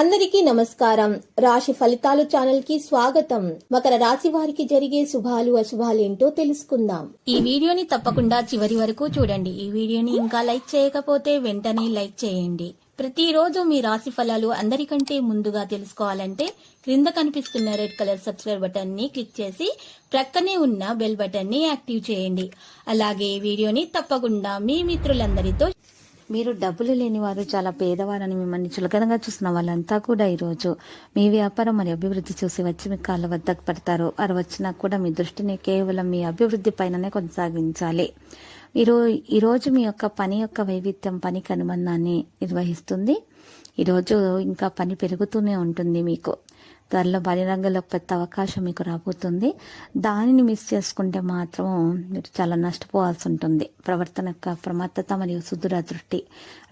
అందరికీ నమస్కారం. రాశి ఫలితాలు ఛానల్ కి స్వాగతం. మకర రాశి వారికి జరిగే శుభాలు అశుభాలేంటో తెలుసుకుందాం. ఈ వీడియోని తప్పకుండా చివరి వరకు చూడండి. ఈ వీడియోని ఇంకా లైక్ చేయకపోతే వెంటనే లైక్ చేయండి. ప్రతిరోజు మీ రాశి ఫలాలు అందరికంటే ముందుగా తెలుసుకోవాలంటే క్రింద కనిపిస్తున్న రెడ్ కలర్ సబ్స్క్రైబ్ బటన్ ని క్లిక్ చేసి ప్రక్కనే ఉన్న బెల్ బటన్ ని యాక్టివ్ చేయండి. అలాగే ఈ వీడియోని తప్పకుండా మీ మిత్రులందరితో మీరు డబ్బులు లేని వారు, చాలా పేదవారని మిమ్మల్ని చులకనగా చూసిన వాళ్ళంతా కూడా ఈరోజు మీ వ్యాపారం మరియు అభివృద్ధి చూసి వచ్చి మీ కాళ్ళ వద్దకు పడతారు. వారు వచ్చినా కూడా మీ దృష్టిని కేవలం మీ అభివృద్ధి పైననే కొనసాగించాలి. మీరు ఈరోజు మీ యొక్క పని యొక్క వైవిధ్యం పనికి అనుబంధాన్ని నిర్వహిస్తుంది. ఈరోజు ఇంకా పని పెరుగుతూనే ఉంటుంది. మీకు త్వరలో బహిరంగంలో పెద్ద అవకాశం మీకు రాబోతుంది. దానిని మిస్ చేసుకుంటే మాత్రం మీరు చాలా నష్టపోవాల్సి ఉంటుంది. ప్రవర్తన యొక్క ప్రమత్తత మరియు సుదూర దృష్టి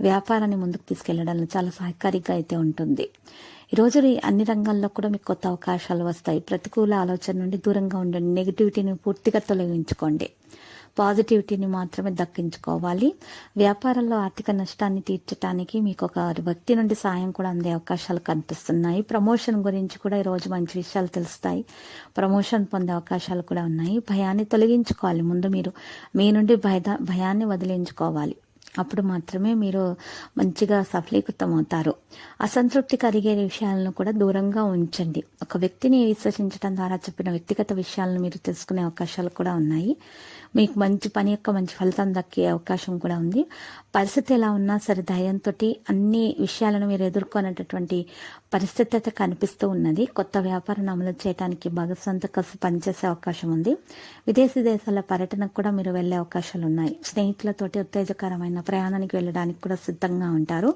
వ్యాపారాన్ని ముందుకు తీసుకెళ్లడంలో చాలా సహకారిగా అయితే ఉంటుంది. ఈరోజు అన్ని రంగాల్లో కూడా మీకు కొత్త అవకాశాలు వస్తాయి. ప్రతికూల ఆలోచన నుండి దూరంగా ఉండండి. నెగిటివిటీని పూర్తిగా తొలగించుకోండి. పాజిటివిటీని మాత్రమే దక్కించుకోవాలి. వ్యాపారంలో ఆర్థిక నష్టాన్ని తీర్చడానికి మీకు ఒక వ్యక్తి నుండి సాయం కూడా అందే అవకాశాలు కనిపిస్తున్నాయి. ప్రమోషన్ గురించి కూడా ఈరోజు మంచి విషయాలు తెలుస్తాయి. ప్రమోషన్ పొందే అవకాశాలు కూడా ఉన్నాయి. భయాన్ని తొలగించుకోవాలి. ముందు మీరు మీ నుండి భయాన్ని వదిలించుకోవాలి. అప్పుడు మాత్రమే మీరు మంచిగా సఫలీకృతం అవుతారు. అసంతృప్తి కలిగే విషయాలను కూడా దూరంగా ఉంచండి. ఒక వ్యక్తిని విశ్వసించడం ద్వారా చెప్పిన వ్యక్తిగత విషయాలను మీరు తెలుసుకునే అవకాశాలు కూడా ఉన్నాయి. మీకు మంచి పని యొక్క మంచి ఫలితం దక్కే అవకాశం కూడా ఉంది. పరిస్థితి ఎలా ఉన్నా సరే ధైర్యంతో అన్ని విషయాలను మీరు ఎదుర్కొనేటటువంటి పరిస్థితి అయితే కనిపిస్తూ ఉన్నది. కొత్త వ్యాపారాన్ని అమలు చేయడానికి భాగస్వామితో కలిసి పనిచేసే అవకాశం ఉంది. విదేశీ దేశాల పర్యటనకు కూడా మీరు వెళ్లే అవకాశాలు ఉన్నాయి. స్నేహితులతోటి ఉత్తేజకరమైన ప్రయాణానికి వెళ్ళడానికి కూడా సిద్ధంగా ఉంటారు.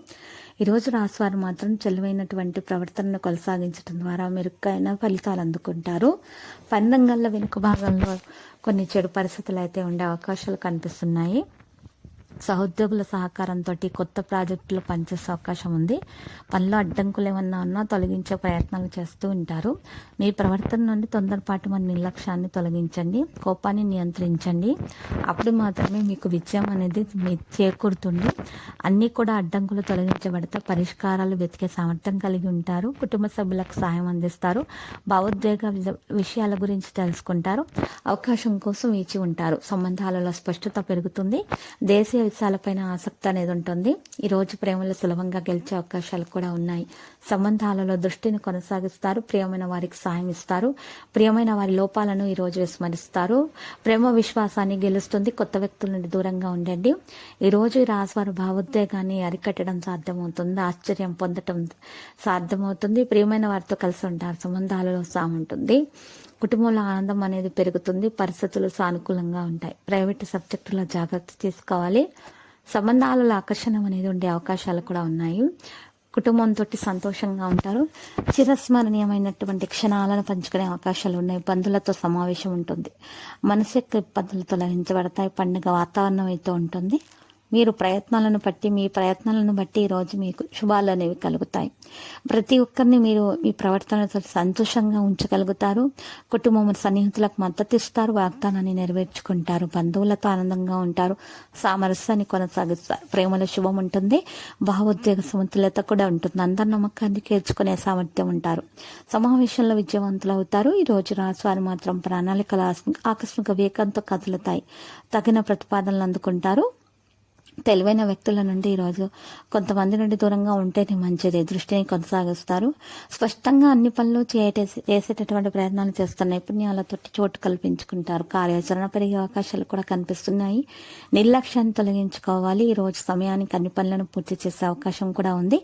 ఈరోజు రాశివారు మాత్రం చెలువైనటువంటి ప్రవర్తనను కొనసాగించడం ద్వారా మెరుగైన ఫలితాలు అందుకుంటారు. పని రంగాల్లో వెనుక భాగంలో కొన్ని చెడు పరిస్థితులు అయితే ఉండే అవకాశాలు కనిపిస్తున్నాయి. సహోద్యోగుల సహకారంతో కొత్త ప్రాజెక్టులు పనిచేసే అవకాశం ఉంది. పనిలో అడ్డంకులు ఏమన్నా ఉన్నా తొలగించే ప్రయత్నాలు చేస్తూ ఉంటారు. మీ ప్రవర్తన నుండి తొందరపాటు మన నిర్లక్ష్యాన్ని తొలగించండి. కోపాన్ని నియంత్రించండి. అప్పుడు మాత్రమే మీకు విజయం అనేది మీ చేకూరుతుంది. అన్నీ కూడా అడ్డంకులు తొలగించబడితే పరిష్కారాలు వెతికే సామర్థ్యం కలిగి ఉంటారు. కుటుంబ సభ్యులకు సహాయం అందిస్తారు. భావోద్వేగ విషయాల గురించి తెలుసుకుంటారు. అవకాశం కోసం వేచి ఉంటారు. సంబంధాలలో స్పష్టత పెరుగుతుంది. దేశీయ విషయాలపైన ఆసక్తి అనేది ఉంటుంది. ఈ రోజు ప్రేమలో సులభంగా గెలిచే అవకాశాలు కూడా ఉన్నాయి. సంబంధాలలో దృష్టిని కొనసాగిస్తారు. ప్రియమైన వారికి సాయం ఇస్తారు. ప్రియమైన వారి లోపాలను ఈ రోజు విస్మరిస్తారు. ప్రేమ విశ్వాసాన్ని గెలుస్తుంది. కొత్త వ్యక్తుల నుండి దూరంగా ఉండండి. ఈ రోజు ఈ రాశివారు భావోద్వేగాన్ని అరికట్టడం సాధ్యమవుతుంది. ఆశ్చర్యం పొందడం సాధ్యమవుతుంది. ప్రియమైన వారితో కలిసి ఉంటారు. సంబంధాలలో సాయం ఉంటుంది. కుటుంబంలో ఆనందం అనేది పెరుగుతుంది. పరిస్థితులు సానుకూలంగా ఉంటాయి. ప్రైవేటు సబ్జెక్టులో జాగ్రత్త తీసుకోవాలి. సంబంధాలలో ఆకర్షణ అనేది ఉండే అవకాశాలు కూడా ఉన్నాయి. కుటుంబంతో సంతోషంగా ఉంటారు. చిరస్మరణీయమైనటువంటి క్షణాలను పంచుకునే అవకాశాలు ఉన్నాయి. బంధువులతో సమావేశం ఉంటుంది. మనసు యొక్క ఇబ్బందులు తొలగించబడతాయి. పండుగ వాతావరణం అయితే ఉంటుంది. మీరు మీ ప్రయత్నాలను బట్టి ఈరోజు మీకు శుభాలు అనేవి కలుగుతాయి. ప్రతి ఒక్కరిని మీరు మీ ప్రవర్తనతో సంతోషంగా ఉంచగలుగుతారు. కుటుంబం సన్నిహితులకు మద్దతు ఇస్తారు. వాగ్దానాన్ని నెరవేర్చుకుంటారు. బంధువులతో ఆనందంగా ఉంటారు. సామరస్యాన్ని కొనసాగిస్తారు. ప్రేమలో శుభం ఉంటుంది. భావోద్వేగ సమతుల్యత కూడా ఉంటుంది. అందరి నమ్మకాన్ని చేర్చుకునే సామర్థ్యం ఉంటారు. సమావేశంలో విజయవంతులు అవుతారు. ఈ రోజు రాశివారు మాత్రం ప్రణాళికల ఆకస్మిక వేగంతో కదులుతాయి. తగిన ప్రతిపాదనలు అందుకుంటారు. తెలివైన వ్యక్తుల నుండి ఈరోజు కొంతమంది నుండి దూరంగా ఉంటేనే మంచిది. దృష్టిని కొనసాగిస్తారు. స్పష్టంగా అన్ని పనులు చేసేటటువంటి ప్రయత్నాలు చేస్తున్న నైపుణ్యాలతో చోటు కల్పించుకుంటారు. కార్యాచరణ పెరిగే అవకాశాలు కూడా కనిపిస్తున్నాయి. నిర్లక్ష్యాన్ని తొలగించుకోవాలి. ఈ రోజు సమయానికి అన్ని పనులను పూర్తి చేసే అవకాశం కూడా ఉంది.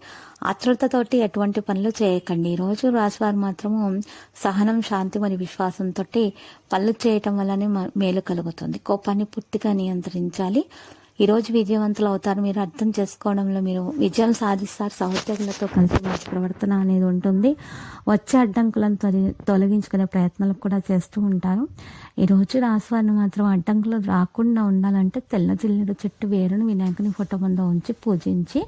ఆతృతతోటి ఎటువంటి పనులు చేయకండి. ఈ రోజు రాశివారు మాత్రము సహనం, శాంతి మరియు విశ్వాసంతో పనులు చేయటం వల్లనే మేలు కలుగుతుంది. కోపాన్ని పూర్తిగా నియంత్రించాలి. ఈ రోజు విజయవంతులు అవుతారు. మీరు అర్థం చేసుకోవడంలో మీరు విజయం సాధిస్తారు. సహోద్యోగులతో కలిసి మంచి ప్రవర్తన అనేది ఉంటుంది. వచ్చే అడ్డంకులను తొలగించుకునే ప్రయత్నాలు కూడా చేస్తూ ఉంటారు. ఈ రోజు రాశివారిని మాత్రం అడ్డంకులు రాకుండా ఉండాలంటే తెల్ల జిల్లేడు చెట్టు వేరును వినాయకుని ఫోటో ముందు ఉంచి పూజించి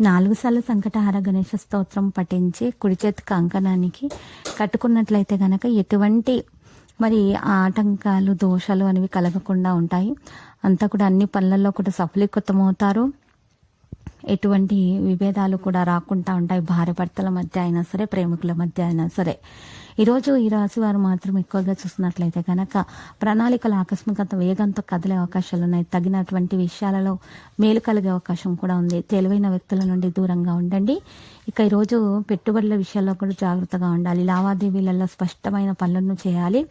4 సార్లు సంకటహార గణేశ స్తోత్రం పఠించి కుడి చేతి కంకణానికి కట్టుకున్నట్లయితే గనక ఎటువంటి ఆటంకాలు, దోషాలు అనేవి కలగకుండా ఉంటాయి. అంతా కూడా అన్ని పనులలో కూడా సఫలీకృతం అవుతారు. ఎటువంటి విభేదాలు కూడా రాకుండా ఉంటాయి. భార్య భర్తల మధ్య అయినా సరే, ప్రేమికుల మధ్య అయినా సరే. ఈరోజు ఈ రాశి వారు మాత్రం ఎక్కువగా చూసినట్లయితే కనుక ప్రణాళికల ఆకస్మికత వేగంతో కదిలే అవకాశాలు ఉన్నాయి. తగినటువంటి విషయాలలో మేలు కలిగే అవకాశం కూడా ఉంది. తెలివైన వ్యక్తుల నుండి దూరంగా ఉండండి. ఇక ఈరోజు పెట్టుబడుల విషయాల్లో కూడా జాగ్రత్తగా ఉండాలి. లావాదేవీలలో స్పష్టమైన పనులను చేయాలి.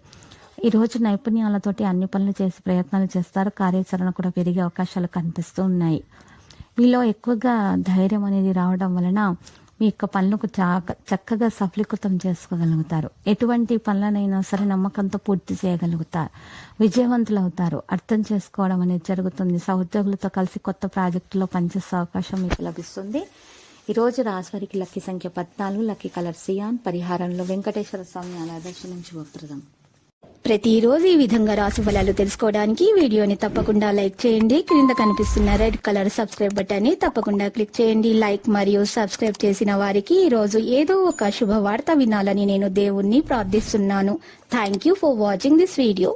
ఈ రోజు నైపుణ్యాలతోటి అన్ని పనులు చేసి ప్రయత్నాలు చేస్తారు. కార్యాచరణ కూడా పెరిగే అవకాశాలు కనిపిస్తూ ఉన్నాయి. మీలో ఎక్కువగా ధైర్యం అనేది రావడం వలన మీ యొక్క పనులకు చక్కగా సఫలీకృతం చేసుకోగలుగుతారు. ఎటువంటి పనులనైనా సరే నమ్మకంతో పూర్తి చేయగలుగుతారు. విజయవంతులు అవుతారు. అర్థం చేసుకోవడం అనేది జరుగుతుంది. సహోద్యోగులతో కలిసి కొత్త ప్రాజెక్టులో పనిచేసే అవకాశం మీకు లభిస్తుంది. ఈరోజు రాశివారికి లక్కీ సంఖ్య 14, లక్కీ కలర్ సియాన్. పరిహారంలో వెంకటేశ్వర స్వామి ఆలయ దర్శనం శుభప్రదం. ప్రతిరోజు ఈ విధంగా రాశి ఫలాలు తెలుసుకోవడానికి వీడియోని తప్పకుండా లైక్ చేయండి. క్రింద కనిపిస్తున్న రెడ్ కలర్ సబ్స్క్రైబ్ బటన్ ని తప్పకుండా క్లిక్ చేయండి. లైక్ మరియు సబ్స్క్రైబ్ చేసిన వారికి ఈ రోజు ఏదో ఒక శుభవార్త వినాలని నేను దేవుణ్ణి ప్రార్థిస్తున్నాను. Thank you for watching this video.